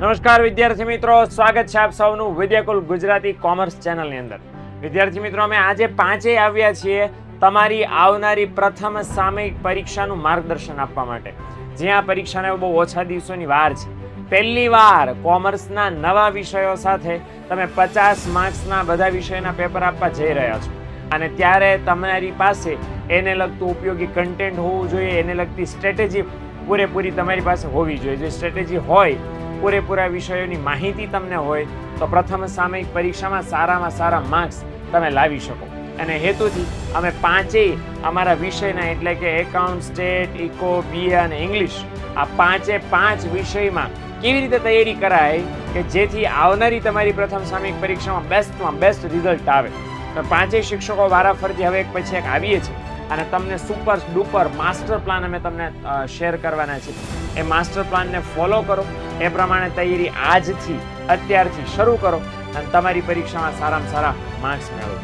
નમસ્કાર વિદ્યાર્થી મિત્રો, સ્વાગત છે આપ સૌનું વિદ્યાકુલ ગુજરાતી કોમર્સ ચેનલની અંદર. વિદ્યાર્થી મિત્રો, અમે આજે પાંચેય આવ્યા છીએ તમારી આવનારી પ્રથમ સામયિક પરીક્ષાનું માર્ગદર્શન આપવા માટે. જ્યાં પરીક્ષાને બહુ ઓછા દિવસોની વાર છે. પહેલી વાર કોમર્સના નવા વિષયો સાથે તમે 50 માર્ક્સના બધા વિષયના પેપર આપવા જઈ રહ્યા છો. અને ત્યારે તમારી પાસે એને લગતું ઉપયોગી કન્ટેન્ટ હોવું જોઈએ, એને લગતી સ્ટ્રેટેજી પૂરેપૂરી તમારી પાસે હોવી જોઈએ. જે સ્ટ્રેટેજી હોય, પૂરેપૂરા વિષયોની માહિતી તમને હોય, તો પ્રથમ સામયિક પરીક્ષામાં સારામાં સારા માર્ક્સ તમે લાવી શકો. અને હેતુથી અમે પાંચેય અમારા વિષયના એટલે કે એકાઉન્ટ, સ્ટેટ, ઇકો, બીએ અને ઇંગ્લિશ, આ પાંચ વિષયમાં કેવી રીતે તૈયારી કરાય કે જેથી આવનારી તમારી પ્રથમ સામયિક પરીક્ષામાં બેસ્ટમાં બેસ્ટ રિઝલ્ટ આવે. તો પાંચેય શિક્ષકો વારાફરતી હવે એક પછી એક આવીએ છીએ અને તમને સુપર ડુપર માસ્ટર પ્લાન અમે તમને શેર કરવાના છીએ. એ માસ્ટર પ્લાનને ફોલો કરો, એ પ્રમાણે તૈયારી આજથી અત્યારથી શરૂ કરો અને તમારી પરીક્ષામાં સારામાં સારા માર્ક્સ મેળવો.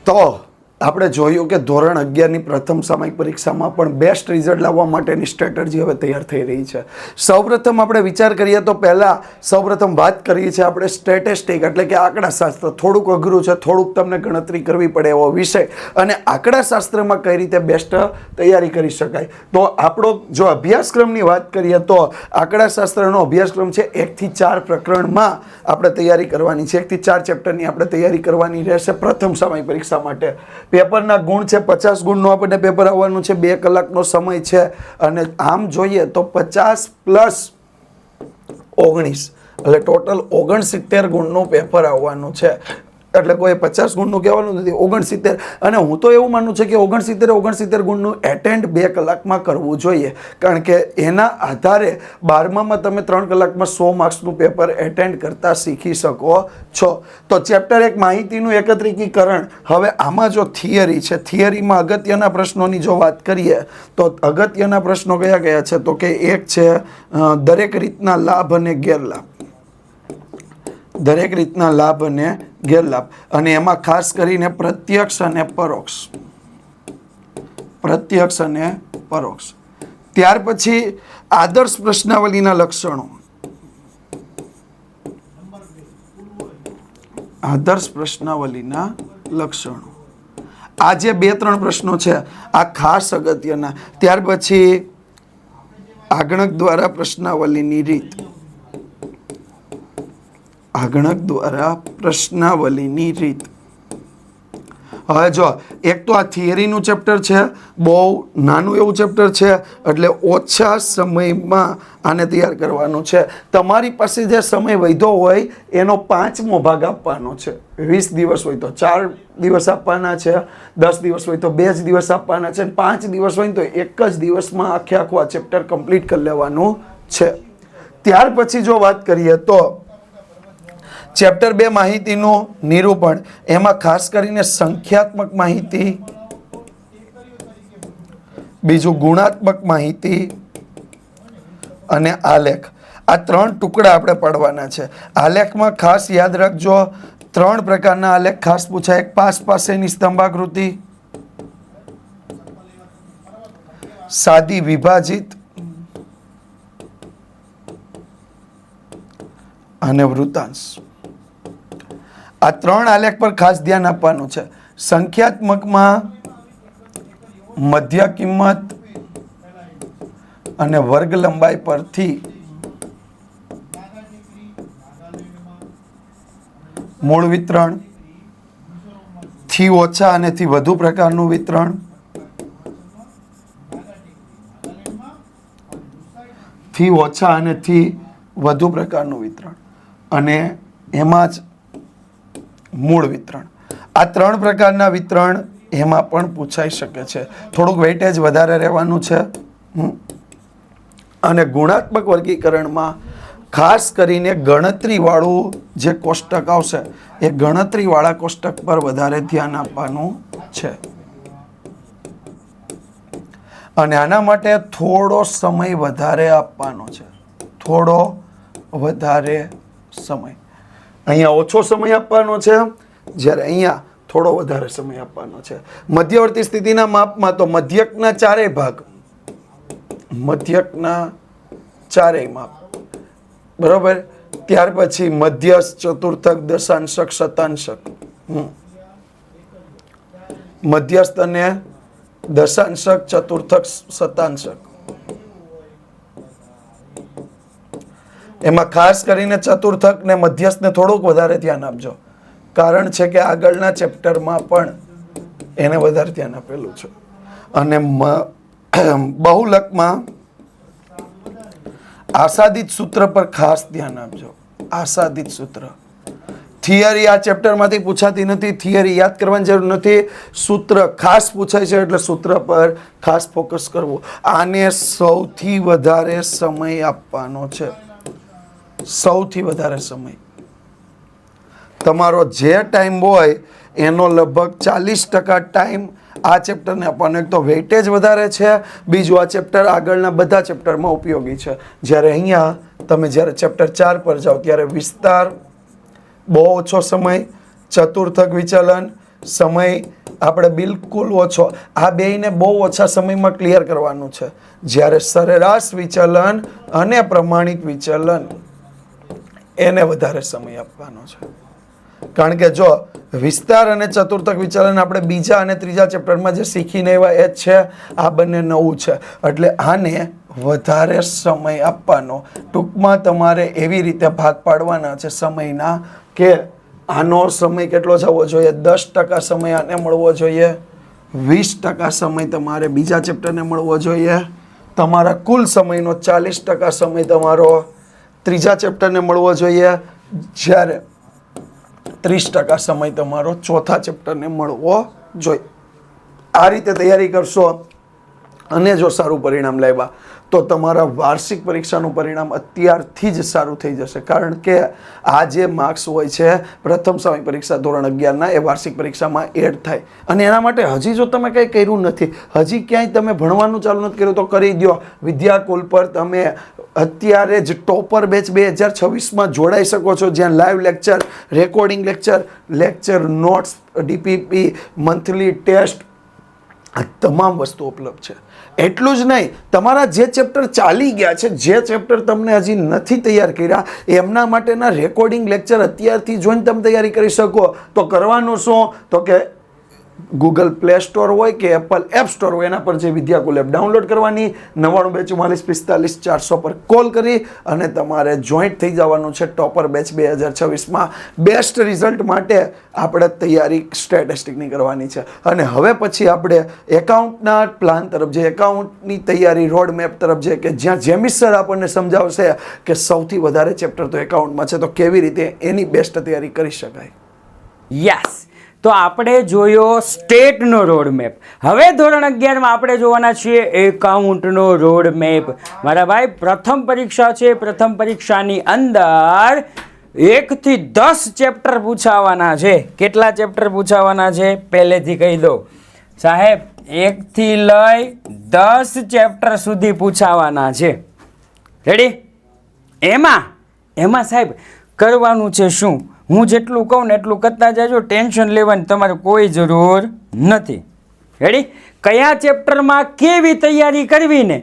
તો આપણે જોયું કે ધોરણ 11ની પ્રથમ સામયિક પરીક્ષામાં પણ બેસ્ટ રિઝલ્ટ લાવવા માટેની સ્ટ્રેટેજી હવે તૈયાર થઈ રહી છે. સૌપ્રથમ આપણે વિચાર કરીએ તો સૌપ્રથમ વાત કરીએ છીએ આપણે સ્ટેટિસ્ટિક એટલે કે આંકડાશાસ્ત્ર. થોડુંક અઘરું છે, થોડુંક તમને ગણતરી કરવી પડે એવો વિષય, અને આંકડાશાસ્ત્રમાં કઈ રીતે બેસ્ટ તૈયારી કરી શકાય. તો આપણો જો અભ્યાસક્રમની વાત કરીએ તો આંકડાશાસ્ત્રનો અભ્યાસક્રમ છે 1 થી 4 પ્રકરણમાં આપણે તૈયારી કરવાની છે. 1 થી 4 ચેપ્ટરની આપણે તૈયારી કરવાની રહેશે પ્રથમ સામયિક પરીક્ષા માટે. પેપરના ગુણ છે 50 ગુણનું આપણને પેપર આવવાનું છે. 2 કલાકનો સમય છે અને આમ જોઈએ તો 50 પ્લસ 19 એટલે ટોટલ 69 ગુણનું પેપર આવવાનું છે. એટલે કોઈ 50 ગુણનું કહેવાનું નથી, 69. અને હું તો એવું માનું છું કે 69 ગુણનું એટેન્ડ 2 કલાકમાં કરવું જોઈએ, કારણ કે એના આધારે 12મામાં તમે 3 કલાકમાં 100 માર્ક્સનું પેપર એટેન્ડ કરતા શીખી શકો છો. તો ચેપ્ટર 1 માહિતીનું એકત્રીકરણ. હવે આમાં જો થિયરી છે, થિયરીમાં અગત્યના પ્રશ્નોની જો વાત કરીએ તો અગત્યના પ્રશ્નો કયા કયા છે, તો કે એક છે દરેક રીતના લાભ અને ગેરલાભ. દરેક રીતના લાભ અને ગેરલાભ, અને એમાં ખાસ કરીને પ્રત્યક્ષ અને પરોક્ષ. પ્રત્યક્ષ અને પરોક્ષ. ત્યાર પછી આદર્શ પ્રશ્નાવલીના લક્ષણો. આદર્શ પ્રશ્નાવલીના લક્ષણો. આ જે 2-3 પ્રશ્નો છે આ ખાસ અગત્યના. ત્યાર પછી આગણક દ્વારા પ્રશ્નાવલીની રીત. આગણક દ્વારા પ્રશ્નાવલીની રીત. હવે જો એક તો આ થિયરીનું ચેપ્ટર છે, બહુ નાનું એવું ચેપ્ટર છે, એટલે ઓછા સમયમાં આને તૈયાર કરવાનું છે. તમારી પાસે જે સમય વધ્યો હોય એનો 5મો ભાગ આપવાનો છે. 20 દિવસ હોય તો 4 દિવસ આપવાના છે, 10 દિવસ હોય તો 2 જ દિવસ આપવાના છે, 5 દિવસ હોય તો 1 જ દિવસમાં આખું આ ચેપ્ટર કમ્પ્લીટ કરી લેવાનું છે. ત્યાર પછી જો વાત કરીએ તો ચેપ્ટર 2 માહિતીનું નિરૂપણ. એમાં ખાસ કરીને સંખ્યાત્મક માહિતી, બીજું ગુણાત્મક માહિતી અને આલેખ. આ 3 ટુકડા આપણે પાડવાના છે. આલેખમાં ખાસ યાદ રાખજો 3 પ્રકારના આલેખ ખાસ પૂછાય. એક પાસેની સ્તંભાકૃતિ, સાદી વિભાજિત અને વૃત્તાંશ. આ 3 આલેખ પર ખાસ ધ્યાન આપવાનું છે. સંખ્યાત્મકમાં મધ્ય કિંમત અને વર્ગ લંબાઈ પરથી મૂળ વિતરણ, થી ઓછા અને થી વધુ પ્રકારનું વિતરણ, થી ઓછા અને થી વધુ પ્રકારનું વિતરણ, અને એમાં જ મૂળ વિતરણ. આ 3 પ્રકારના વિતરણ એમાં પણ પૂછાઈ શકે છે. થોડુંક વેઇટેજ વધારે રહેવાનું છે. અને ગુણાત્મક વર્ગીકરણમાં ખાસ કરીને ગણતરીવાળું જે કોષ્ટક આવશે એ ગણતરીવાળા કોષ્ટક પર વધારે ધ્યાન આપવાનું છે. અને આના માટે થોડો સમય વધારે આપવાનો છે. થોડો વધારે સમય. અહીંયા ઓછો સમય આપવાનો છે, જ્યારે અહીંયા થોડો વધારે સમય આપવાનો છે. મધ્યવર્તી સ્થિતિના માપમાં તો મધ્યકના 4 ભાગ, મધ્યકના 4 માપ, બરોબર. ત્યાર પછી મધ્યસ્થ, ચતુર્થક, દશાંશક, શતાંશક. મધ્યસ્થ અને દશાંશક, ચતુર્થક, શતાંશક. એમાં ખાસ કરીને ચતુર્થક ને મધ્યસ્થને થોડુંક વધારે ધ્યાન આપજો, કારણ છે કે આગળના ચેપ્ટરમાં પણ એને વધારે ધ્યાન આપેલું છે. અને બહુલકમાં આસાદિત સૂત્ર પર ખાસ ધ્યાન આપજો. આસાદિત સૂત્ર થિયરી આ ચેપ્ટરમાંથી પૂછાતી નથી, થિયરી યાદ કરવાની જરૂર નથી, સૂત્ર ખાસ પૂછાય છે એટલે સૂત્ર પર ખાસ ફોકસ કરવું. આને સૌથી વધારે સમય આપવાનો છે, સૌથી વધારે સમય. તમારો જે ટાઈમ હોય એનો લગભગ 40% ટાઈમ આ ચેપ્ટરને આપવાનો. એક તો વેઇટેજ વધારે છે, બીજું આ ચેપ્ટર આગળના બધા ચેપ્ટરમાં ઉપયોગી છે. જ્યારે અહીંયા તમે જ્યારે ચેપ્ટર 4 પર જાઓ ત્યારે વિસ્તાર બહુ ઓછો સમય, ચતુર્થક વિચલન સમય આપણે બિલકુલ ઓછો, આ બેયને બહુ ઓછા સમયમાં ક્લિયર કરવાનું છે. જ્યારે સરેરાશ વિચલન અને પ્રમાણિત વિચલન એને વધારે સમય આપવાનો છે. કારણ કે જો વિસ્તાર અને ચતુર્થક વિચલન આપણે બીજા અને ત્રીજા ચેપ્ટરમાં જે શીખીને આવ્યા એ જ છે, આ બંને નવું છે, એટલે આને વધારે સમય આપવાનો. ટૂંકમાં તમારે એવી રીતે ભાગ પાડવાના છે સમયના કે આનો સમય કેટલો જવો જોઈએ, 10% સમય આને મળવો જોઈએ, 20% સમય તમારે બીજા ચેપ્ટરને મળવો જોઈએ, તમારા કુલ સમયનો 40% સમય તમારો ત્રીજા ચેપ્ટરને મળવો જોઈએ, જ્યારે 30% સમય તમારો ચોથા ચેપ્ટરને મળવો જોઈએ. આ રીતે તૈયારી કરશો અને જો સારું પરિણામ લાવ્યા તો તમારા વાર્ષિક પરીક્ષાનું પરિણામ અત્યારથી જ સારું થઈ જશે. કારણ કે આ જે માર્ક્સ હોય છે પ્રથમ સામયિક પરીક્ષા ધોરણ 11ના એ વાર્ષિક પરીક્ષામાં એડ થાય. અને એના માટે હજી જો તમે કંઈ કર્યું નથી, હજી ક્યાંય તમે ભણવાનું ચાલુ નથી કર્યું તો કરી દો. વિદ્યાકુલ પર તમે અત્યારે જ ટોપર બેચ 2026માં જોડાઈ શકો છો, જ્યાં live lecture, recording lecture notes, DPP, monthly test, આ તમામ વસ્તુ ઉપલબ્ધ છે. એટલું જ નહીં, તમારા જે ચેપ્ટર ચાલી ગયા છે, જે ચેપ્ટર તમને હજી નથી તૈયાર કર્યા, એમના માટેના રેકોર્ડિંગ લેક્ચર અત્યારથી જોઈને તમે તૈયારી કરી શકો. તો કરવાનું શું, તો કે ગૂગલ પ્લે સ્ટોર હોય કે એપલ એપ સ્ટોર હોય એના પર જે વિદ્યાકુલ એપ ડાઉનલોડ કરવાની, 992445 પર કોલ કરી અને તમારે જોઈન્ટ થઈ જવાનું છે ટોપર બેચ 2026માં. બેસ્ટ રિઝલ્ટ માટે આપણે તૈયારી સ્ટેટિસ્ટિકની કરવાની છે. અને હવે પછી આપણે એકાઉન્ટના પ્લાન તરફ જઈએ, એકાઉન્ટની તૈયારી રોડ મેપ તરફ જઈએ, કે જ્યાં જેમિસ સર આપણને સમજાવશે કે સૌથી વધારે ચેપ્ટર તો એકાઉન્ટમાં છે, તો કેવી રીતે એની બેસ્ટ તૈયારી કરી શકાય. યસ, તો આપણે જોયો સ્ટેટનો રોડ મેપ. હવે ધોરણ 11માં આપણે જોવાના છીએ એકાઉન્ટનો રોડ મેપ. મારા ભાઈ પ્રથમ પરીક્ષા છે, પ્રથમ પરીક્ષાની અંદર 1 થી 10 ચેપ્ટર પૂછાવાના છે. કેટલા ચેપ્ટર પૂછાવાના છે પહેલેથી કહી દો સાહેબ, 1 થી લઈ 10 ચેપ્ટર સુધી પૂછાવાના છે. રેડી? એમાં સાહેબ કરવાનું છે શું, હું જેટલું કહું ને એટલું કરતા જાજો, ટેન્શન લેવાની તમારે કોઈ જરૂર નથી. રેડી? કયા ચેપ્ટરમાં કેવી તૈયારી કરવી ને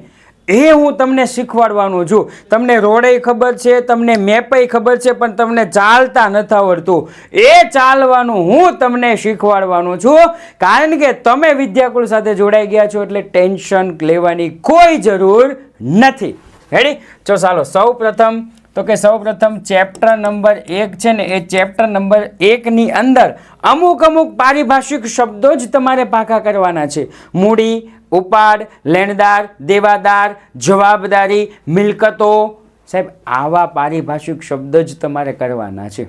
એ હું તમને શીખવાડવાનું છું. તમને રોડે ખબર છે, તમને મેપે ખબર છે, પણ તમને ચાલતા નથી આવડતું. એ ચાલવાનું હું તમને શીખવાડવાનું છું, કારણ કે તમે વિદ્યાકુલ સાથે જોડાઈ ગયા છો એટલે ટેન્શન લેવાની કોઈ જરૂર નથી. રેડી? ચાલો સૌપ્રથમ ચેપ્ટર નંબર 1 છે ને, એ ચેપ્ટર નંબર 1ની અંદર અમુક પારિભાષિક શબ્દો જ તમારે પાકા કરવાના છે. મૂડી, ઉપાડ, લેણદાર, દેવાદાર, જવાબદારી, મિલકતો. સાહેબ આવા પારિભાષિક શબ્દ જ તમારે કરવાના છે.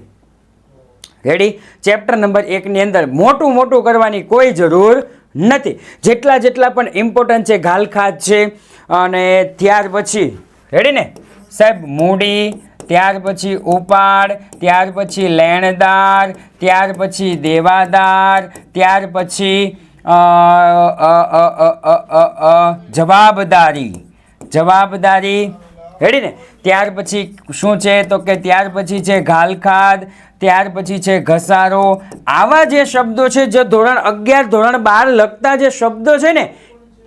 રેડી? ચેપ્ટર નંબર 1ની અંદર મોટું કરવાની કોઈ જરૂર નથી. જેટલા પણ ઇમ્પોર્ટન્ટ છે, ગાલખાત છે, અને ત્યાર પછી રેડી ને સાહેબ મૂડી, ત્યાર પછી ઉપાડ, ત્યાર પછી લેણદાર, ત્યાર પછી દેવાદાર, ત્યાર પછી જવાબદારી. રેડી ને? ત્યાર પછી શું છે, તો કે ત્યાર પછી છે ગાલખાદ, ત્યાર પછી છે ઘસારો. આવા જે શબ્દો છે, જે ધોરણ 11 ધોરણ 12 લગતા જે શબ્દો છે ને,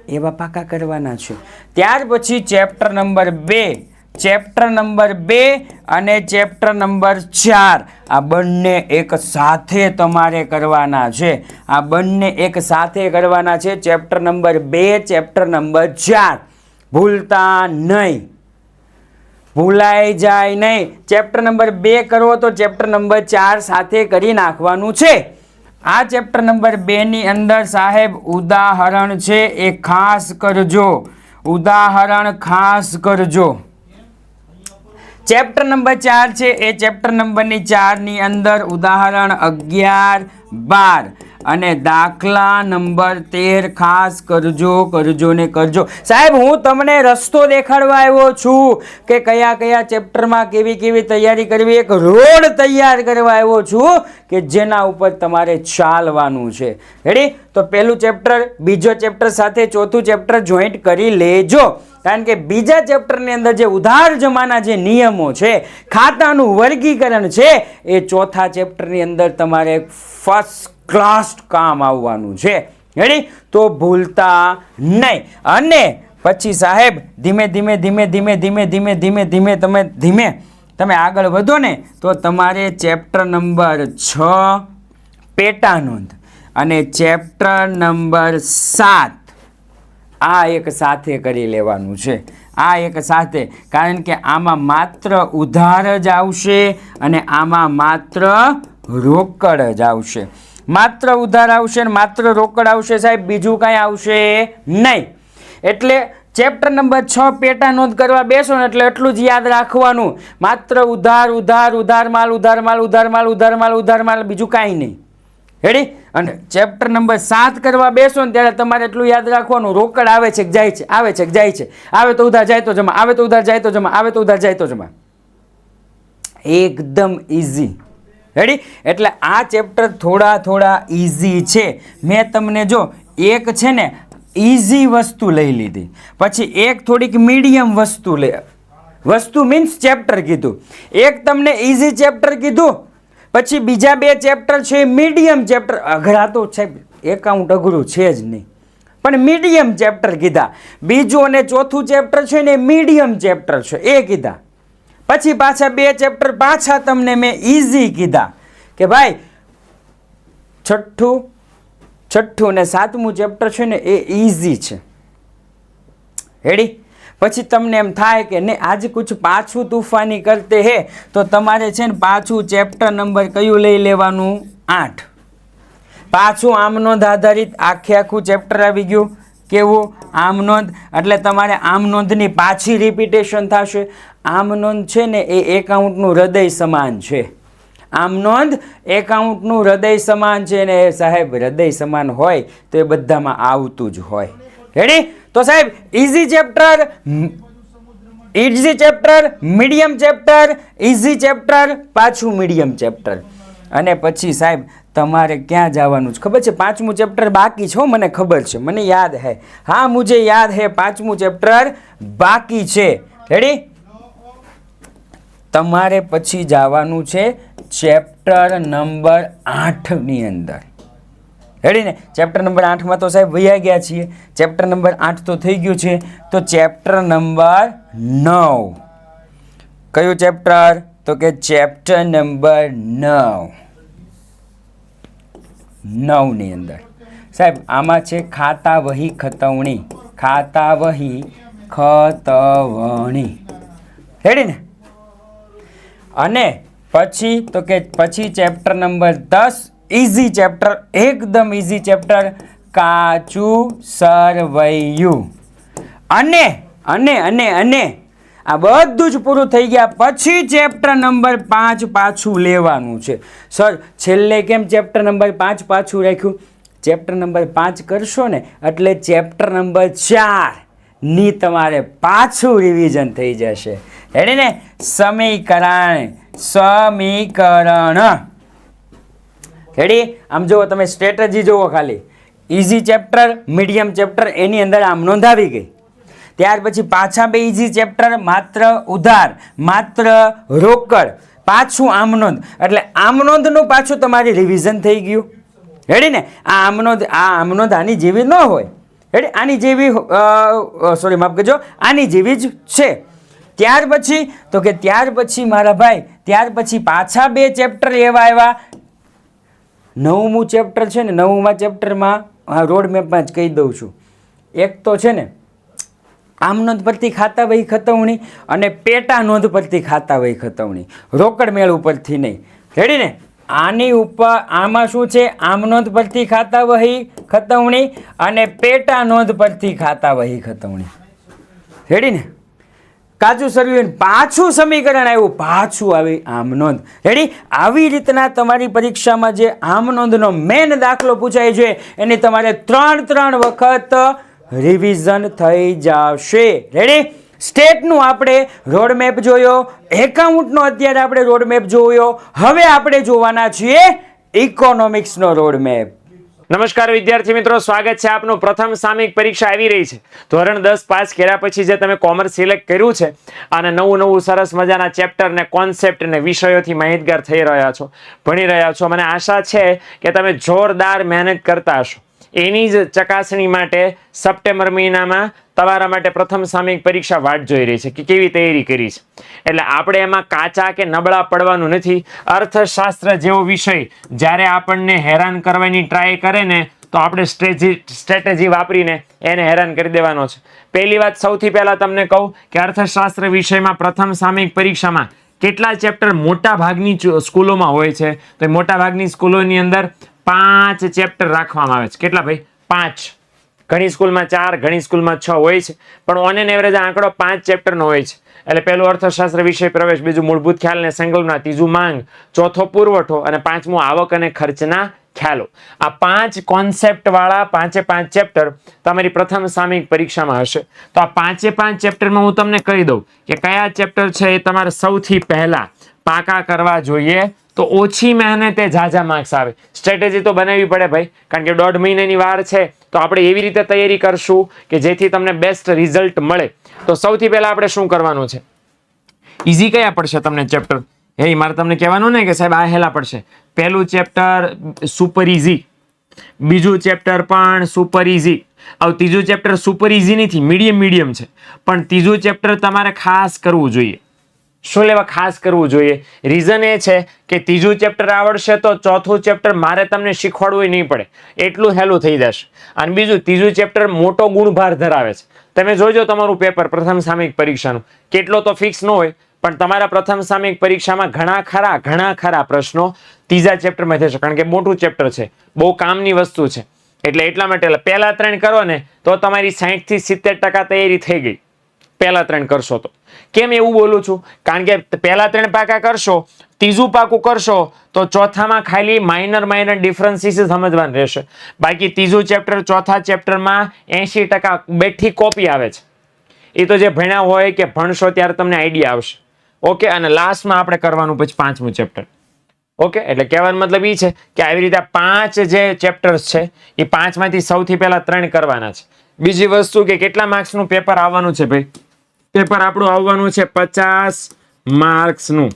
એવા પાકા કરવાના છે. ત્યાર પછી ચેપ્ટર નંબર 2 ચેપ્ટર નંબર 2 અને ચેપ્ટર નંબર 4 આ બંને એક સાથે તમારે કરવાના છે. આ બંને એક સાથે કરવાના છે. ચેપ્ટર નંબર 2, ચેપ્ટર નંબર 4 ભૂલતા નહીં, ભૂલાઈ જાય નહીં. ચેપ્ટર નંબર 2 કરવો તો ચેપ્ટર નંબર 4 સાથે કરી નાખવાનું છે. આ ચેપ્ટર નંબર 2 ની અંદર સાહેબ ઉદાહરણ છે એ ખાસ કરજો, ઉદાહરણ ખાસ કરજો. ચેપ્ટર નંબર 4 છે એ ચેપ્ટર નંબરની 4 ની અંદર ઉદાહરણ 11, 12 અને દાખલા નંબર 13 ખાસ કરજો ને કરજો. સાહેબ હું તમને રસ્તો દેખાડવા આવ્યો છું કે કયા કયા ચેપ્ટરમાં કેવી કેવી તૈયારી કરવી, એક રોડ તૈયાર કરવા આવ્યો છું કે જેના ઉપર તમારે ચાલવાનું છે. રેડી? તો પહેલું ચેપ્ટર બીજો ચેપ્ટર સાથે ચોથું ચેપ્ટર જોઈન્ટ કરી લેજો, કારણ કે બીજા ચેપ્ટરની અંદર જે ઉધાર જમાના જે નિયમો છે, ખાતાનું વર્ગીકરણ છે, એ ચોથા ચેપ્ટરની અંદર તમારે ફર્સ્ટ ક્લાસ કામ આવવાનું છે. રેડી? તો ભૂલતા નહીં. અને પછી સાહેબ ધીમે ધીમે ધીમે ધીમે ધીમે ધીમે ધીમે ધીમે તમે આગળ વધો ને તો તમારે ચેપ્ટર નંબર 6 પેટા નોંધ અને ચેપ્ટર નંબર 7 આ એક સાથે કરી લેવાનું છે. આ એક સાથે, કારણ કે આમાં માત્ર ઉધાર જ આવશે અને આમાં માત્ર રોકડ જ આવશે. માત્ર ઉધાર આવશે ને માત્ર રોકડ આવશે સાહેબ, બીજું કાંઈ આવશે નહીં. એટલે ચેપ્ટર નંબર 6 પેટા નોંધ કરવા બેસો ને એટલે એટલું જ યાદ રાખવાનું, માત્ર ઉધાર ઉધાર ઉધાર માલ ઉધાર માલ ઉધાર માલ ઉધાર માલ ઉધાર માલ, બીજું કાંઈ નહીં. રેડી? અને ચેપ્ટર નંબર 7 કરવા બેસો ને ત્યારે તમારે એટલું યાદ રાખવાનું, રોકડ આવે છે કે જાય છે, આવે છે કે જાય છે, આવે તો ઉધાર જાય તો જમા, આવે તો ઉધાર જાય તો જમા, આવે તો ઉધાર જાય તો જમા. એકદમ ઇઝી. રેડી? એટલે આ ચેપ્ટર થોડા ઇઝી છે. મેં તમને જો એક છે ને ઇઝી વસ્તુ લઈ લીધી, પછી એક થોડીક મીડિયમ વસ્તુ મીન્સ ચેપ્ટર કીધું, એક તમને ઇઝી ચેપ્ટર કીધું, પછી બીજા 2 ચેપ્ટર છે મીડિયમ ચેપ્ટર. અઘરા તો છે, એકાઉન્ટ અઘરું છે જ નહીં, પણ મીડિયમ ચેપ્ટર કીધા. બીજું અને ચોથું ચેપ્ટર છે ને મીડિયમ ચેપ્ટર છે એ કીધા. પછી પાછા 2 ચેપ્ટર પાછા તમને મેં ઇઝી કીધા કે ભાઈ છઠ્ઠું ને 7મું ચેપ્ટર છે ને એ ઇઝી છે. રેડી? પછી તમને એમ થાય કે ને આજે કુછ પાછું તૂફાની કરતે હે, તો તમારે છે ને પાછું ચેપ્ટર નંબર કયું લઈ લેવાનું? 8. પાછું આમનોંધ આધારિત આખું ચેપ્ટર આવી ગયું. કેવું? આમનોંધ. એટલે તમારે આમનોંધની પાછી રિપીટેશન થશે. આમનોંધ છે ને એ એકાઉન્ટનું હૃદય સમાન છે. આમનોંધ એકાઉન્ટનું હૃદય સમાન છે ને સાહેબ હૃદય સમાન હોય તો એ બધામાં આવતું જ હોય. રેડી? તો સાહેબ easy chapter, medium chapter, easy chapter, પાછું મીડિયમ ચેપ્ટર. અને પછી સાહેબ તમારે ક્યાં જવાનું છે ખબર છે? 5મું ચેપ્ટર બાકી છે. મને ખબર છે, મને યાદ હે, હા મુझे યાદ હે 5મું ચેપ્ટર બાકી છે. રેડી? તમારે પછી જવાનું છે ચેપ્ટર નંબર 8 ની અંદર. રેડી ને? ચેપ્ટર નંબર 8માં તો સાહેબ વયા ગયા છીએ. ચેપ્ટર નંબર 8 તો થઈ ગયું છે. તો ચેપ્ટર નંબર 9. કયું ચેપ્ટર? તો કે ચેપ્ટર નંબર 9 ની અંદર સાહેબ આમાં છે ખાતા વહી ખતવણી. ખાતા વહી ખતવણી. રેડી ને? અને પછી તો કે પછી ચેપ્ટર નંબર 10 ઇઝી ચેપ્ટર, એકદમ ઇઝી ચેપ્ટર, કાચું સરવૈયું. અને અને અને અને આ બધું જ પૂરું થઈ ગયા પછી ચેપ્ટર નંબર 5 પાછું લેવાનું છે. સર છેલ્લે કેમ ચેપ્ટર નંબર 5 પાછું રાખ્યું? ચેપ્ટર નંબર 5 કરશો ને એટલે ચેપ્ટર નંબર 4 ની તમારે પાછું રિવિઝન થઈ જશે. રેડી ને? સમીકરણ. રેડી? આમ જુઓ તમે, સ્ટ્રેટેજી જુઓ ખાલી. ઇઝી ચેપ્ટર, મીડિયમ ચેપ્ટર, એની અંદર આમ નોંધ આવી ગઈ. ત્યાર પછી પાછા 2 ઇઝી ચેપ્ટર, માત્ર ઉધાર, માત્ર રોકડ, પાછું આમનોંધ. એટલે આમનોંધનું પાછું તમારી રિવિઝન થઈ ગયું. રેડી ને? આ આમનોંધ આની જેવી ન હોય. રેડી? આની જેવી સોરી માફ કરજો, આની જેવી જ છે. ત્યાર પછી તો કે ત્યાર પછી મારા ભાઈ ત્યાર પછી પાછા 2 ચેપ્ટર એવા આવ્યા. 9મું ચેપ્ટર છે ને 9મા ચેપ્ટરમાં રોડ મેપમાં જ કહી દઉં છું. એક તો છે ને આમ નોંધ પરથી ખાતા વહી ખતવણી અને પેટા નોંધ પરથી ખાતા વહી ખતવણી, રોકડ મેળ ઉપરથી નહીં. રેડી ને? આની ઉપર આમાં શું છે? આમ નોંધ પરથી ખાતા વહી ખતવણી અને પેટા નોંધ પરથી ખાતા વહી ખતવણી. રેડી ને? કાચું સરવ્યું પાછું સમીકરણ આવ્યું, પાછું આવી આમ નોંધ. રેડી? આવી રીતના તમારી પરીક્ષામાં જે આમ નોંધનો મેન દાખલો પૂછાય છે એની તમારે 3 વખત રિવિઝન થઈ જશે. રેડી? સ્ટેટનું આપણે રોડમેપ જોયો, એકાઉન્ટનો અત્યારે આપણે રોડમેપ જોયો, હવે આપણે જોવાના છીએ ઇકોનોમિક્સનો રોડમેપ. નમસ્કાર વિદ્યાર્થી મિત્રો, સ્વાગત છે આપનું. પ્રથમ સામયિક પરીક્ષા આવી રહી છે. ધોરણ 10 પાસ કર્યા પછી જે તમે કોમર્સ સિલેક્ટ કર્યું છે અને નવું સરસ મજાના ચેપ્ટર ને કોન્સેપ્ટ ને વિષયોથી માહિતગાર થઈ રહ્યા છો, ભણી રહ્યા છો. મને આશા છે કે તમે જોરદાર મહેનત કરતા હશો. એની જ ચકાસણી માટે સપ્ટેમ્બર મહિનામાં તમારા માટે પ્રથમ સામયિક પરીક્ષા વાટ જોઈ રહી છે કે કેવી તૈયારી કરી છે. એટલે આપણે એમાં કાચા કે નબળા પડવાનું નથી. અર્થશાસ્ત્ર જેવો વિષય જ્યારે આપણને હેરાન કરવાની ટ્રાય કરે ને તો આપણે સ્ટ્રેટેજી વાપરીને એને હેરાન કરી દેવાનો છે. પહેલી વાત સૌથી પહેલા તમને કહું કે અર્થશાસ્ત્ર વિષયમાં પ્રથમ સામયિક પરીક્ષામાં કેટલા ચેપ્ટર મોટા ભાગની સ્કૂલોમાં હોય છે? તો મોટા ભાગની સ્કૂલોની અંદર 5 ચેપ્ટર રાખવામાં આવે છે. કેટલા ભાઈ? 5. ઘણી સ્કૂલમાં 4, ઘણી સ્કૂલમાં 6 હોય છે, પણ ઓન એન એવરેજ આંકડો 5 ચેપ્ટરનો હોય છે. એટલે પહેલું અર્થશાસ્ત્ર વિષય પ્રવેશ, બીજું મૂળભૂત ખ્યાલ ને સંકલ્પના, ત્રીજું માંગ, ચોથો પુરવઠો અને 5મું આવક અને ખર્ચના ખ્યાલો. આ 5 કોન્સેપ્ટ વાળા 5 ચેપ્ટર તમારી પ્રથમ સામયિક પરીક્ષામાં હશે. તો આ 5 ચેપ્ટરમાં હું તમને કહી દઉં કે કયા ચેપ્ટર છે એ તમારે સૌથી પહેલા પાકા કરવા જોઈએ તો ઓછી મહેનતે ઝાઝા માર્ક્સ આવે. સ્ટ્રેટેજી તો બનાવવી પડે ભાઈ, કારણ કે 1.5 મહિનાની વાર છે. તો આપણે એવી રીતે તૈયારી કરશું કે જેથી તમને બેસ્ટ રિઝલ્ટ મળે. તો સૌથી પહેલા આપણે શું કરવાનું છે? ઈઝી કયા પડશે તમને ચેપ્ટર? મારે તમને કહેવાનું ને કે સાહેબ આ હેલા પડશે. પહેલું ચેપ્ટર સુપર ઈઝી, બીજું ચેપ્ટર પણ સુપર ઈઝી. હવે ત્રીજું ચેપ્ટર સુપર ઈઝી નથી, મીડિયમ છે. પણ ત્રીજું ચેપ્ટર તમારે ખાસ કરવું જોઈએ. શું લેવા ખાસ કરવું જોઈએ? રીઝન એ છે કે ત્રીજું ચેપ્ટર આવડશે તો ચોથું ચેપ્ટર મારે તમને શીખવાડવું નહીં પડે, એટલું હેલું થઈ જશે. અને બીજું ત્રીજું ચેપ્ટર મોટો ગુણભાર ધરાવે છે. તમે જોજો તમારું પેપર પ્રથમ સામયિક પરીક્ષાનું, કેટલો તો ફિક્સ ન હોય, પણ તમારા પ્રથમ સામયિક પરીક્ષામાં ઘણા ખરા પ્રશ્નો ત્રીજા ચેપ્ટરમાં થશે, કારણ કે મોટું ચેપ્ટર છે, બહુ કામની વસ્તુ છે. એટલે એટલા માટે પહેલા 3 કરો ને તો તમારી 60 થી 70% તૈયારી થઈ ગઈ. પહેલા 3 કરશો તો. કેમ એવું બોલું છું? કારણ કે પહેલા 3 પાકા કરશો, ત્રીજું પાકું કરશો તો ચોથામાં ખાલી માઇનર ડિફરન્સીસ સમજવાનું રહેશે. બાકી ત્રીજું ચેપ્ટર ચોથા ચેપ્ટરમાં 80% બેઠી કોપી આવે છે. એ તો જે ભણ્યા હોય કે ભણશો ત્યારે તમને આઈડિયા આવશે. ઓકે? અને લાસ્ટમાં આપણે કરવાનું પછી 5મું ચેપ્ટર. ઓકે? એટલે કહેવાનો મતલબ એ છે કે આવી રીતે 5 જે ચેપ્ટર્સ છે એ 5માંથી સૌથી પહેલા 3 કરવાના છે. બીજી વસ્તુ કે કેટલા માર્ક્સનું પેપર આવવાનું છે ભાઈ? પેપર આપણું આવવાનું છે 50 માર્ક્સનું.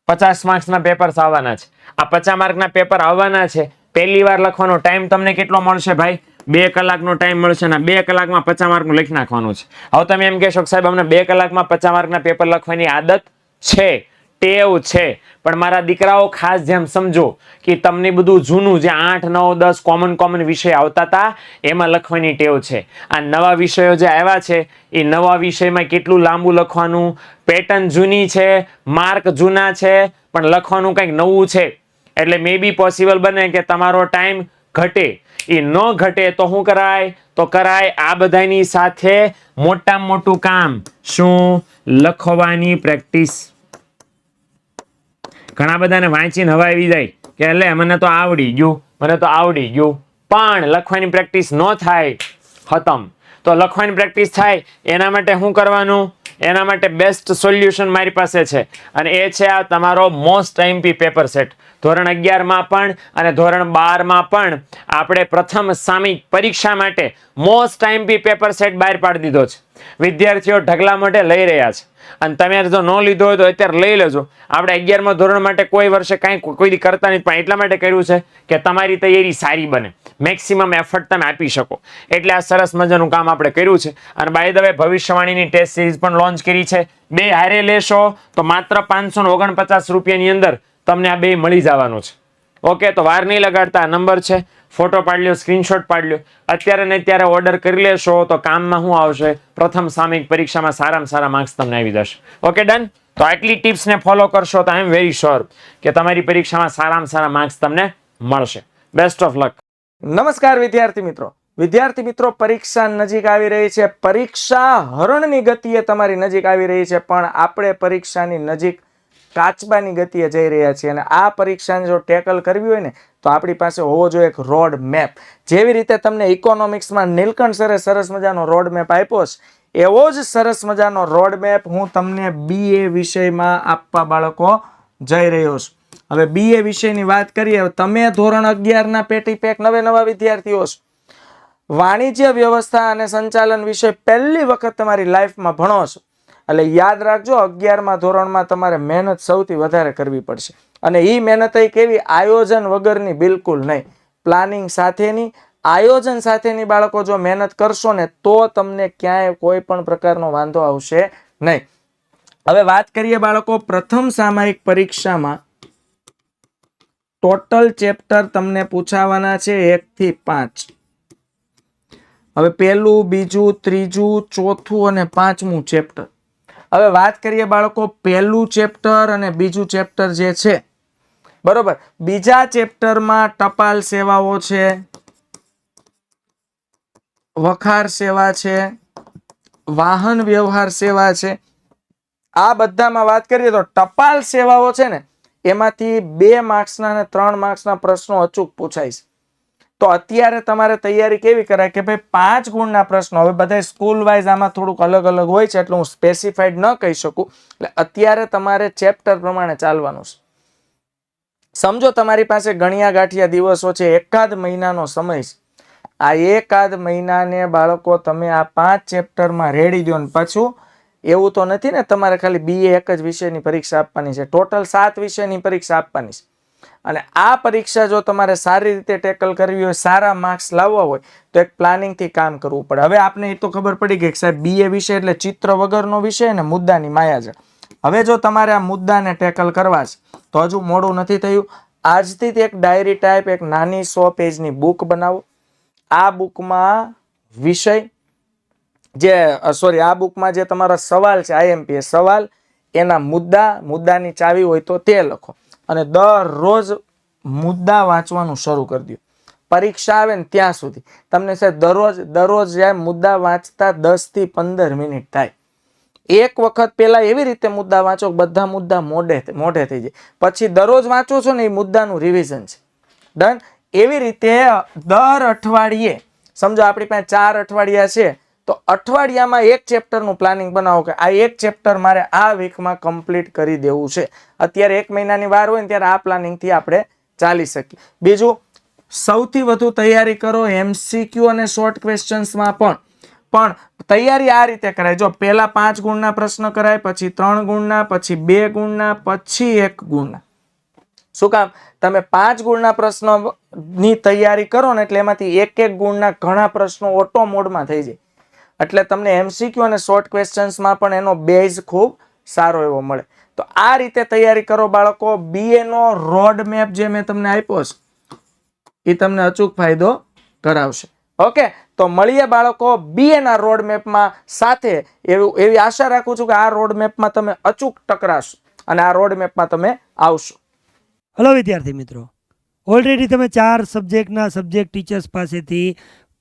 50 માર્ક્સના પેપર્સ આવવાના છે. આ 50 માર્કના પેપર આવવાના છે. પહેલી વાર લખવાનો ટાઈમ તમને કેટલો મળશે ભાઈ? 2 કલાકનો ટાઈમ મળશે ને 2 કલાકમાં 50 માર્કનું લખી નાખવાનું છે. હવે તમે એમ કહેશો કે સાહેબ અમને 2 કલાકમાં 50 માર્કના પેપર લખવાની આદત છે, ટેવ છે, પણ મારા દીકરાઓ ખાસ જેમ સમજો કે તમને બધું જૂનું જે 8, 9, 10 કોમન વિષય આવતા હતા એમાં લખવાની ટેવ છે. આ નવા વિષયો જે આવ્યા છે એ નવા વિષયમાં કેટલું લાંબુ લખવાનું, પેટર્ન જૂની છે, માર્ક જૂના છે, પણ લખવાનું કંઈક નવું છે. એટલે મે બી પોસિબલ બને કે તમારો ટાઈમ ઘટે. એ ન ઘટે તો શું કરાય? તો કરાય આ બધાની સાથે મોટામાં મોટું કામ શું? લખવાની પ્રેક્ટિસ. ઘણા બધાને વાંચીને હવા આવી જાય કે એટલે મને તો આવડી ગયું, પણ લખવાની પ્રેક્ટિસ ન થાય, ખતમ. તો લખવાની પ્રેક્ટિસ થાય એના માટે શું કરવાનું? એના માટે બેસ્ટ સોલ્યુશન મારી પાસે છે, અને એ છે આ તમારો મોસ્ટ આઈએમપી પેપર સેટ. ધોરણ 11માં પણ અને ધોરણ 12માં પણ આપણે પ્રથમ સામયિક પરીક્ષા માટે મોસ્ટ આઈએમપી પેપર સેટ બહાર પાડી દીધો છે. વિદ્યાર્થીઓ ઢગલા મોઢે લઈ રહ્યા છે. અને તમે જો ન લીધો હોય તો અત્યારે લઈ લેજો. આપણે 11મા ધોરણ માટે કોઈ વર્ષે કાંઈ કોઈ દી કરતા નથી, પણ એટલા માટે કર્યું છે કે તમારી તૈયારી સારી બને, મેક્સિમમ એફર્ટ તમે આપી શકો, એટલે આ સરસ મજાનું કામ આપણે કર્યું છે. અને બાય ધ વે ભવિષ્યવાણીની ટેસ્ટ સિરીઝ પણ લોન્ચ કરી છે. 2 હારે લેશો તો માત્ર 549 રૂપિયાની અંદર તમને આ 2 મળી જવાનું છે. ઓકે, તો વાર નહીં લગાડતા, નંબર છે, ફોટો પાડી લ્યો, સ્ક્રીનશોટ પાડી લ્યો. અત્યારે ને અત્યારે ઓર્ડર કરી લેશો તો કામમાં શું આવશે, પ્રથમ સામયિક પરીક્ષામાં સારામાં સારા માર્ક્સ તમને આવી જશે. Okay, done. તો આટલી ટિપ્સને ફોલો કરશો તો આઈ એમ વેરી શ્યોર કે તમારી પરીક્ષામાં સારામાં સારા માર્ક્સ તમને મળશે. Best of luck. નમસ્કાર વિદ્યાર્થી મિત્રો. વિદ્યાર્થી મિત્રો, પરીક્ષા નજીક આવી રહી છે. પરીક્ષા હરણની ગતિએ તમારી નજીક આવી રહી છે, પણ આપણે પરીક્ષાની નજીક કાચબાની ગતિએ જઈ રહ્યા છીએ. અને આ પરીક્ષાને જો ટેકલ કરવી હોય ને તો આપણી પાસે હોવો જોઈએ એક રોડ મેપ. જેવી રીતે તમને ઇકોનોમિક્સમાં નીલકંઠ સરે સરસ મજાનો રોડ મેપ આપ્યો છે, એવો જ સરસ મજાનો રોડ મેપ હું તમને BA વિષયમાં આપવા બાળકો જઈ રહ્યો છું. હવે BA વિષયની વાત કરીએ. તમે ધોરણ 11ના પેટી પેક નવા વિદ્યાર્થીઓ છો. વાણિજ્ય વ્યવસ્થા અને સંચાલન વિષય પહેલી વખત તમારી લાઈફમાં ભણો છો, એટલે યાદ રાખજો 11મા ધોરણમાં તમારે મહેનત સૌથી વધારે કરવી પડશે. અને એ મહેનત કેવી, આયોજન વગરની બિલકુલ નહીં, પ્લાનિંગ સાથેની, આયોજન સાથેની બાળકો જો મહેનત કરશો ને તો તમને ક્યાંય કોઈ પણ પ્રકારનો વાંધો આવશે નહીં. હવે વાત કરીએ બાળકો, પ્રથમ સામયિક પરીક્ષામાં ટોટલ ચેપ્ટર તમને પૂછાવાના છે 1 થી 5. હવે પહેલું, બીજું, ત્રીજું, ચોથું અને 5મું ચેપ્ટર. હવે વાત કરીએ બાળકો, પહેલું ચેપ્ટર અને બીજું ચેપ્ટર જે છે, બરોબર. બીજા ચેપ્ટરમાં ટપાલ સેવાઓ છે, વખાર સેવા છે, વાહન વ્યવહાર સેવા છે. આ બધામાં વાત કરીએ તો ટપાલ સેવાઓ છે ને, એમાંથી 2 માર્ક્સના અને 3 માર્ક્સના પ્રશ્નો અચૂક પૂછાય છે. તો અત્યારે તમારે તૈયારી કેવી કરાય કે ભાઈ 5 ગુણના પ્રશ્નો, હવે બધા સ્કૂલ વાઇઝ આમાં થોડુંક અલગ અલગ હોય છે, એટલે હું સ્પેસિફાઈડ ન કહી શકું. એટલે અત્યારે તમારે ચેપ્ટર પ્રમાણે ચાલવાનું છે. સમજો તમારી પાસે ગણ્યા ગાંઠિયા દિવસો છે, એકાદ મહિનાનો સમય છે. આ એકાદ મહિનાને બાળકો તમે આ 5 ચેપ્ટરમાં રેડી દો. ને પાછું એવું તો નથી ને તમારે ખાલી BA એક જ વિષયની પરીક્ષા આપવાની છે, ટોટલ 7 વિષયની પરીક્ષા આપવાની છે. અને આ પરીક્ષા જો તમારે સારી રીતે ટેકલ કરવી હોય, સારા માર્ક્સ લાવવા હોય તો એક પ્લાનિંગથી કામ કરવું પડે. હવે આપને એ તો ખબર પડી ગઈ કે સાહેબ BA વિષય એટલે ચિત્ર વગરનો વિષય ને મુદ્દાની માયા છે. હવે જો તમારે આ મુદ્દાને ટેકલ કરવા છે તો હજુ મોડું નથી થયું. આજથી એક ડાયરી ટાઈપ એક નાની 100 પેજની બુક બનાવો. આ બુકમાં વિષય આ બુકમાં જે તમારા સવાલ છે, IMP સવાલ, એના મુદ્દાની ચાવી હોય તો તે લખો. અને દરરોજ મુદ્દા વાંચવાનું શરૂ કરી દો. પરીક્ષા આવે ને ત્યાં સુધી તમને સાહેબ દરરોજ મુદ્દા વાંચતા 10 થી 15 મિનિટ થાય. એક વખત પહેલા એવી રીતે મુદ્દા વાંચો કે બધા મુદ્દા મોઢે થઈ જાય. પછી દરરોજ વાંચો છો ને એ મુદ્દાનું રિવિઝન છે. ડન. એવી રીતે દર અઠવાડિયે, સમજો આપણી પાસે 4 અઠવાડિયા છે, તો અઠવાડિયામાં એક ચેપ્ટરનું પ્લાનિંગ બનાવો કે આ એક ચેપ્ટર મારે આ વીકમાં કમ્પ્લીટ કરી દેવું છે. અત્યારે 1 મહિનાની વાર હોય ને ત્યારે આ પ્લાનિંગથી આપણે ચાલી શકીએ. બીજું, સૌથી વધુ તૈયારી કરો MCQ અને શોર્ટ ક્વેશ્ચન્સમાં પણ તૈયારી આ રીતે કરાય. જો પહેલા 5 ગુણના પ્રશ્ન કરાય, પછી 3 ગુણના, પછી 2 ગુણના, પછી 1 ગુણના. શું કામ? તમે 5 ગુણના પ્રશ્નોની તૈયારી કરો ને એટલે એમાંથી 1 ગુણના ઘણા પ્રશ્નો ઓટો મોડમાં થઈ જાય. એટલે તમને MCQ અને શોર્ટ ક્વેશ્ચન્સમાં પણ એનો બેઝ ખૂબ સારો એવો મળે. તો આ રીતે તૈયારી કરો બાળકો. BA નો રોડ મેપ જે મેં તમને આપ્યો છે એ તમને અચૂક ફાયદો કરાવશે. ઓકે, તો મળીએ બાળકો BA ના રોડ મેપમાં સાથે. એવી આશા રાખું છું કે આ રોડ મેપમાં તમે અચૂક ટકરાશો અને આ રોડ મેપમાં તમે આવશો. હલો વિદ્યાર્થી મિત્રો, ઓલરેડી તમે 4 સબ્જેક્ટના સબ્જેક્ટ ટીચર્સ પાસેથી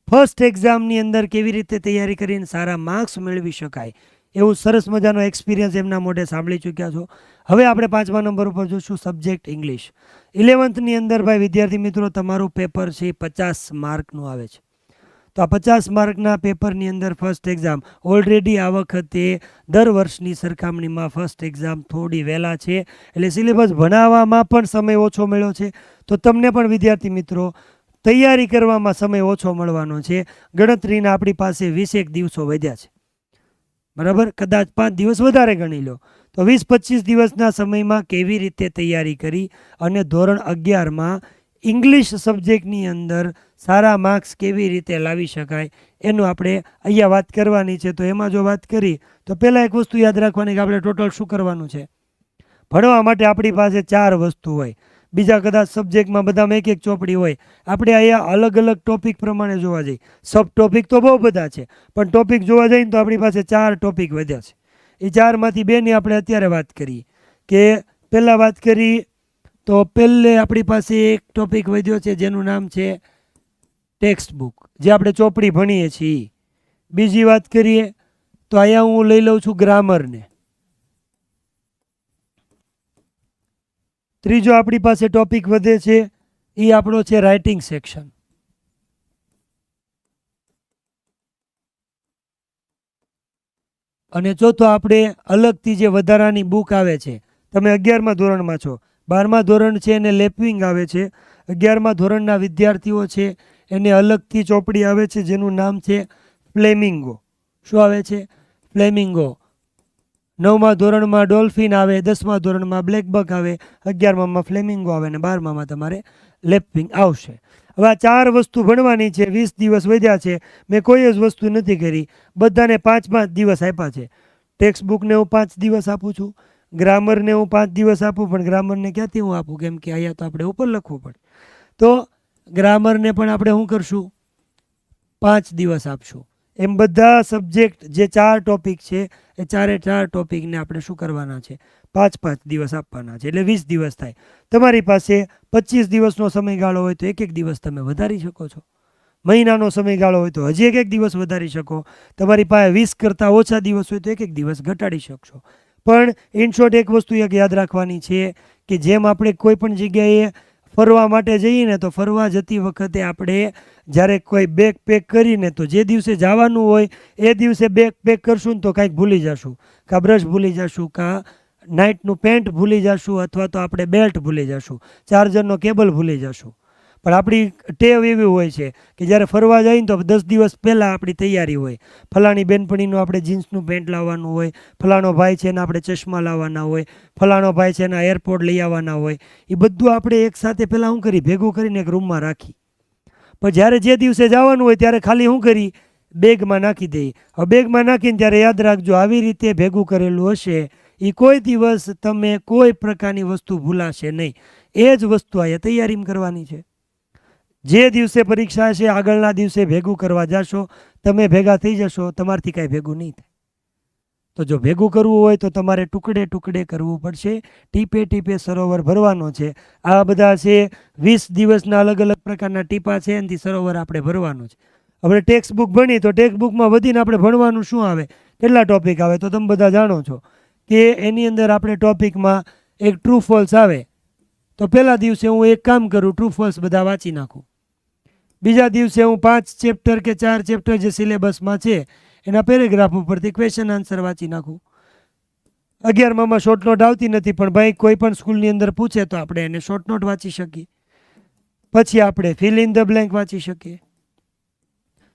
ફર્સ્ટ એક્ઝામની અંદર કેવી રીતે તૈયારી કરીને સારા માર્ક્સ મેળવી શકાય એવું સરસ મજાનો એક્સપિરિયન્સ એમના મોઢે સાંભળી ચૂક્યા છો. હવે આપણે 5મા નંબર ઉપર જોઈશું સબ્જેક્ટ ઇંગ્લિશ. 11th અંદર ભાઈ વિદ્યાર્થી મિત્રો તમારું પેપર છે 50 માર્કનું આવે છે. તો આ 50 માર્કના પેપરની અંદર ફર્સ્ટ એક્ઝામ ઓલરેડી આ વખતે દર વર્ષની સરખામણીમાં ફર્સ્ટ એક્ઝામ થોડી વહેલા છે, એટલે સિલેબસ ભણાવવામાં પણ સમય ઓછો મળ્યો છે. તો તમને પણ વિદ્યાર્થી મિત્રો તૈયારી કરવામાં સમય ઓછો મળવાનો છે. ગણતરીના આપણી પાસે 20 દિવસો વધ્યા છે. બરાબર, કદાચ 5 દિવસ વધારે ગણી લો તો 20-25 દિવસના સમયમાં કેવી રીતે તૈયારી કરી અને ધોરણ 11માં ઇંગ્લિશ સબ્જેક્ટની અંદર સારા માર્ક્સ કેવી રીતે લાવી શકાય એનું આપણે અહીંયા વાત કરવાની છે. તો એમાં જો વાત કરી તો પહેલાં એક વસ્તુ યાદ રાખવાની કે આપણે ટોટલ શું કરવાનું છે. ભણવા માટે આપણી પાસે 4 વસ્તુ હોય. બીજા કદાચ સબ્જેક્ટમાં બધામાં એક એક ચોપડી હોય. આપણે અહીંયા અલગ અલગ ટોપિક પ્રમાણે જોવા જઈએ. સબ ટોપિક તો બહુ બધા છે, પણ ટોપિક જોવા જઈએ ને તો આપણી પાસે 4 ટોપિક વધ્યા છે. એ 4માંથી 2ની આપણે અત્યારે વાત કરીએ. કે પહેલાં વાત કરી તો પહેલે આપણી પાસે એક ટોપિક વધ્યો છે જેનું નામ છે ટેક્સ્ટ બુક, જે આપણે ચોપડી ભણીએ છીએ. બીજી વાત કરીએ તો અહીંયા હું લઈ લઉં છું ગ્રામરને. ત્રીજો આપણી પાસે ટોપિક વધે છે એ આપણો છે રાઇટિંગ સેક્શન. અને ચોથો આપણે અલગથી જે વધારાની બુક આવે છે, તમે 11મા ધોરણમાં છો, 12મા ધોરણ છે એને લેપવિંગ આવે છે, 11મા ધોરણના વિદ્યાર્થીઓ છે એને અલગથી ચોપડી આવે છે જેનું નામ છે ફ્લેમિંગો. શું આવે છે? ફ્લેમિંગો. 9મા ધોરણમાં ડોલ્ફિન આવે, 10મા ધોરણમાં બ્લેકબક આવે, 11મામાં ફ્લેમિંગો આવે અને 12મામાં તમારે લેપવિંગ આવશે. હવે આ 4 વસ્તુ ભણવાની છે. 20 દિવસ વધ્યા છે. મેં કોઈ જ વસ્તુ નથી કરી, બધાને 5-5 દિવસ આપ્યા છે. ટેક્સ્ટ બુકને હું 5 દિવસ આપું છું, ગ્રામરને હું 5 દિવસ આપું, પણ ગ્રામરને ક્યાંથી હું આપું, કેમ કે અહીંયા તો આપણે ઉપર લખવું પડે. તો ગ્રામરને પણ આપણે શું કરશું? 5 દિવસ આપશું. એમ બધા સબ્જેક્ટ જે 4 ટોપિક છે એ 4 ટોપિકને આપણે શું કરવાના છે? 5-5 દિવસ આપવાના છે. એટલે 20 દિવસ થાય. તમારી પાસે 25 દિવસનો સમયગાળો હોય તો એક દિવસ તમે વધારી શકો છો. મહિનાનો સમયગાળો હોય તો હજી એક દિવસ વધારી શકો. તમારી પાસે 20 કરતાં ઓછા દિવસ હોય તો એક દિવસ ઘટાડી શકશો. પણ ઇન શોર્ટ એક વસ્તુ એક યાદ રાખવાની છે કે જેમ આપણે કોઈ પણ જગ્યાએ ફરવા માટે જઈએ ને, તો ફરવા જતી વખતે આપણે જ્યારે કોઈ બેગ પેક કરીને, તો જે દિવસે જવાનું હોય એ દિવસે બેગ પેક કરશું ને તો કાંઈક ભૂલી જશું, કાં બ્રશ ભૂલી જશું, કાં નાઇટનું પેન્ટ ભૂલી જશું, અથવા તો આપણે બેલ્ટ ભૂલી જશું, ચાર્જરનો કેબલ ભૂલી જશું. પણ આપણી ટેવ એવી હોય છે કે જ્યારે ફરવા જઈએ ને તો 10 દિવસ પહેલાં આપણી તૈયારી હોય. ફલાણી બેનપણીનું આપણે જીન્સનું પેન્ટ લાવવાનું હોય, ફલાણો ભાઈ છે એને આપણે ચશ્મા લાવવાના હોય, ફલાણો ભાઈ છે એના એરપોર્ટ લઈ આવવાના હોય. એ બધું આપણે એકસાથે પહેલાં શું કરી, ભેગું કરીને એક રૂમમાં રાખી. પણ જ્યારે જે દિવસે જવાનું હોય ત્યારે ખાલી શું કરી, બેગમાં નાખી દઈએ. હવે બેગમાં નાખીને ત્યારે યાદ રાખજો, આવી રીતે ભેગું કરેલું હશે એ કોઈ દિવસ તમે કોઈ પ્રકારની વસ્તુ ભૂલાશે નહીં. એ જ વસ્તુ અહીંયા તૈયારીમાં કરવાની છે. જે દિવસે પરીક્ષા છે આગળના દિવસે ભેગું કરવા જશો, તમે ભેગા થઈ જશો, તમારથી કાંઈ ભેગું નહીં થાય. તો જો ભેગું કરવું હોય તો તમારે ટુકડે ટુકડે કરવું પડશે. ટીપે ટીપે સરોવર ભરવાનો છે. આ બધા છે 20 દિવસના અલગ અલગ પ્રકારના ટીપા છે, એનાથી સરોવર આપણે ભરવાનું છે. આપણે ટેક્સ્ટ બુક ભણી તો ટેક્સ્ટ બુકમાં વધીને આપણે ભણવાનું શું આવે, કેટલા ટોપિક આવે તો તમે બધા જાણો છો કે એની અંદર આપણે ટોપિકમાં એક ટ્રુ ફોલ્સ આવે. તો પહેલા દિવસે હું એક કામ કરું, ટ્રુ ફોલ્સ બધા વાંચી નાખું. બીજા દિવસે હું 5 ચેપ્ટર કે 4 ચેપ્ટર જે સિલેબસમાં છે એના પેરેગ્રાફ ઉપરથી ક્વેશ્ચન આન્સર વાંચી નાખું. 11મામાં શોર્ટ નોટ આવતી નથી, પણ ભાઈ કોઈ પણ સ્કૂલની અંદર પૂછે તો આપણે એને શોર્ટ નોટ વાંચી શકીએ. પછી આપણે ફિલ ઇન ધ બ્લેન્ક વાંચી શકીએ.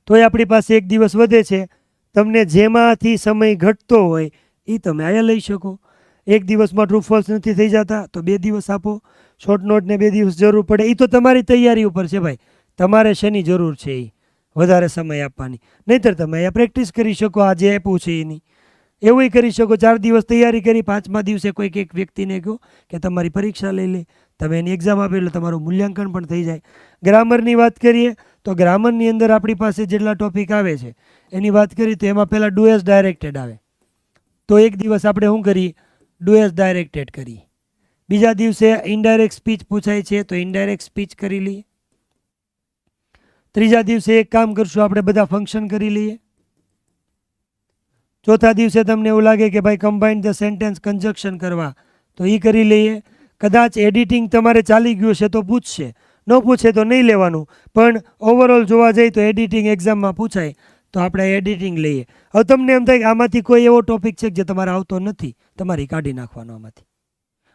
તો એ આપણી પાસે એક દિવસ વધે છે. તમને જેમાંથી સમય ઘટતો હોય એ તમે અહીંયા લઈ શકો. એક દિવસમાં ટ્રુ ફોલ્સ નથી થઈ જતા તો 2 દિવસ આપો. શોર્ટ નોટને 2 દિવસ જરૂર પડે, એ તો તમારી તૈયારી ઉપર છે ભાઈ, તમારે શેની જરૂર છે એ વધારે સમય આપવાની. નહીંતર તમે અહીંયા પ્રેક્ટિસ કરી શકો, આ જે આપ્યું છે એની એવું કરી શકો. 4 દિવસ તૈયારી કરી, 5મા દિવસે કોઈક એક વ્યક્તિને કહો કે તમારી પરીક્ષા લઈ લે, તમે એની એક્ઝામ આપી એટલે તમારું મૂલ્યાંકન પણ થઈ જાય. ગ્રામરની વાત કરીએ તો ગ્રામરની અંદર આપણી પાસે જેટલા ટોપિક આવે છે એની વાત કરીએ તો એમાં પહેલાં ડુ એઝ ડાયરેક્ટેડ આવે. તો એક દિવસ આપણે શું કરીએ, ડુ એઝ ડાયરેક્ટેડ કરીએ. બીજા દિવસે ઇનડાયરેક્ટ સ્પીચ પૂછાય છે તો ઇનડાયરેક્ટ સ્પીચ કરી લઈએ. ત્રીજા દિવસે એક કામ કરશું, આપણે બધા ફંક્શન કરી લઈએ. ચોથા દિવસે તમને એવું લાગે કે ભાઈ કમ્બાઇન્ડ ધ સેન્ટેન્સ કન્જક્શન કરવા તો એ કરી લઈએ. કદાચ એડિટિંગ તમારે ચાલી ગયું છે તો પૂછશે, ન પૂછે તો નહીં લેવાનું, પણ ઓવરઓલ જોવા જઈએ તો એડિટિંગ એક્ઝામમાં પૂછાય તો આપણે એડિટિંગ લઈએ. હવે તમને એમ થાય કે આમાંથી કોઈ એવો ટોપિક છે જે તમારે આવતો નથી, તમારે કાઢી નાખવાનો આમાંથી,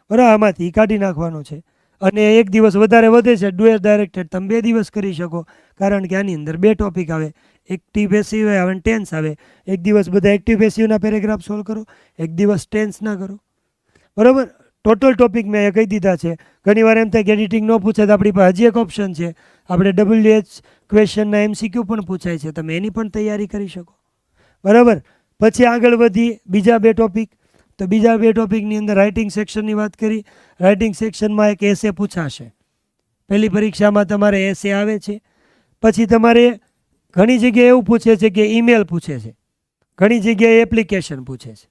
બરાબર, આમાંથી કાઢી નાખવાનો છે. અને એક દિવસ વધારે વધે છે, ડુ એઝ ડાયરેક્ટેડ તમે 2 દિવસ કરી શકો, કારણ કે આની અંદર 2 ટોપિક આવે, એક્ટિવ પેસિવ આવે અને ટેન્સ આવે. એક દિવસ બધા એક્ટિવ પેસિવના પેરેગ્રાફ સોલ્વ કરો, એક દિવસ ટેન્સના કરો. બરાબર, ટોટલ ટોપિક મેં એ કહી દીધા છે. ઘણીવાર એમ થાય કે એડિટિંગ ન પૂછે તો આપણી પાસે હજી એક ઓપ્શન છે, આપણે WH ક્વેશ્ચનના MCQ પણ પૂછાય છે, તમે એની પણ તૈયારી કરી શકો. બરાબર, પછી આગળ વધી બીજા 2 ટોપિક. તો બીજા 2 ટોપિકની અંદર રાઇટિંગ સેક્શનની વાત કરી. રાઇટિંગ સેક્શનમાં એક એસે પૂછાશે. પહેલી પરીક્ષામાં તમારે એસે આવે છે. પછી તમારે ઘણી જગ્યાએ એવું પૂછે છે કે ઈમેલ પૂછે છે, ઘણી જગ્યાએ એપ્લિકેશન પૂછે છે.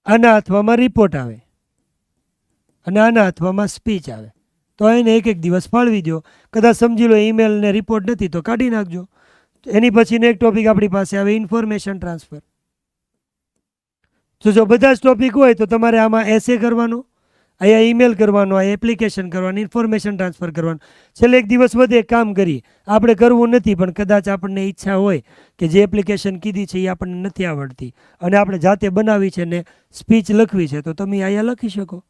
આના અથવામાં રિપોર્ટ આવે અને આના અથવામાં સ્પીચ આવે. તો એને એક દિવસ ફાળવી દો. કદાચ સમજી લો ઈમેલ ને રિપોર્ટ નથી તો કાઢી નાખજો. એની પછીનો એક ટોપિક આપણી પાસે આવે ઇન્ફોર્મેશન ટ્રાન્સફર. તો જો બધા જ ટોપિક હોય તો તમારે આમાં એસે કરવાનો, અહીંયા ઈમેલ કરવાનો, આ એપ્લિકેશન કરવાનું, ઇન્ફોર્મેશન ટ્રાન્સફર કરવાનું. છેલ્લે એક દિવસ વધે કામ કરી. આપણે કરવું નથી પણ કદાચ આપણને ઈચ્છા હોય કે જે એપ્લિકેશન કીધી છે એ આપણને નથી આવડતી અને આપણે જાતે બનાવી છે ને સ્પીચ લખવી છે તો તમે અહીંયા લખી શકો.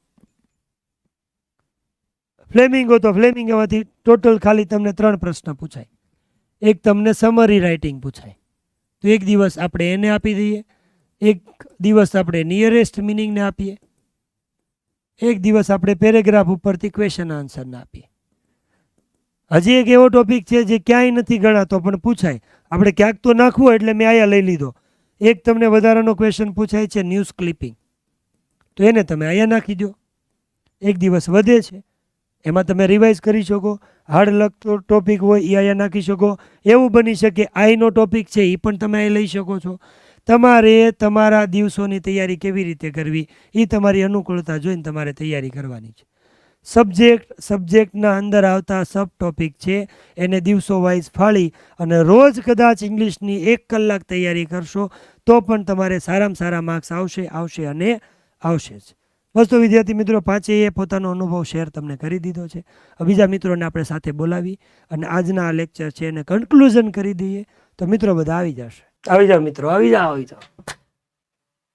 ફ્લેમિંગો તો ફ્લેમિંગોમાંથી ટોટલ ખાલી તમને 3 પ્રશ્ન પૂછાય. એક તમને સમરી રાઇટિંગ પૂછાય તો એક દિવસ આપણે એને આપી દઈએ, એક દિવસ આપણે નિયરેસ્ટ મિનિંગને આપીએ, એક દિવસ આપણે પેરેગ્રાફ ઉપરથી ક્વેશ્ચન આન્સરના આપીએ. હજી એક એવો ટોપિક છે જે ક્યાંય નથી ગણાતો પણ પૂછાય, આપણે ક્યાંક તો નાખવું એટલે મેં અહીંયા લઈ લીધો. એક તમને વધારાનો ક્વેશ્ચન પૂછાય છે ન્યૂઝ ક્લિપિંગ, તો એને તમે અહીંયા નાખી દો. એક દિવસ વધે છે, એમાં તમે રિવાઇઝ કરી શકો. હાર્ડ લગતો ટોપિક હોય એ અહીંયા નાખી શકો. એવું બની શકે આઈનો ટોપિક છે એ પણ તમે અહીં લઈ શકો છો. તમારે તમારા દિવસોની તૈયારી કેવી રીતે કરવી એ તમારી અનુકૂળતા જોઈને તમારે તૈયારી કરવાની છે. સબ્જેક્ટના અંદર આવતા સબ ટોપિક છે એને દિવસો વાઇઝ ફાળી અને રોજ કદાચ ઇંગ્લિશની 1 કલાક તૈયારી કરશો તો પણ તમારે સારામાં સારા માર્ક્સ આવશે અને આવશે જ. બસ તો વિદ્યાર્થી મિત્રો 5એ પોતાનો અનુભવ શેર તમને કરી દીધો છે. બીજા મિત્રોને આપણે સાથે બોલાવી અને આજના આ લેક્ચર છે એને કન્ક્લુઝન કરી દઈએ. તો મિત્રો બધા આવી જશે. આવી જાઓ મિત્રો, આવી જાઓ.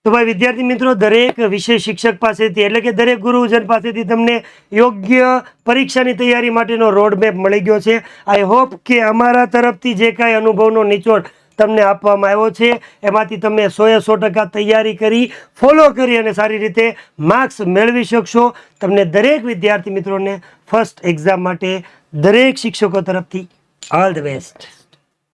તો ભાઈ વિદ્યાર્થી મિત્રો, દરેક વિષય શિક્ષક પાસેથી એટલે કે દરેક ગુરુજન પાસેથી તમને યોગ્ય પરીક્ષાની તૈયારી માટેનો રોડમેપ મળી ગયો છે. આઈ હોપ કે અમારા તરફથી જે કાંઈ અનુભવનો નિચોડ તમને આપવામાં આવ્યો છે એમાંથી તમે 100% તૈયારી કરી, ફોલો કરી અને સારી રીતે માર્ક્સ મેળવી શકશો. તમને દરેક વિદ્યાર્થી મિત્રોને ફર્સ્ટ એક્ઝામ માટે દરેક શિક્ષકો તરફથી ઓલ ધ બેસ્ટ.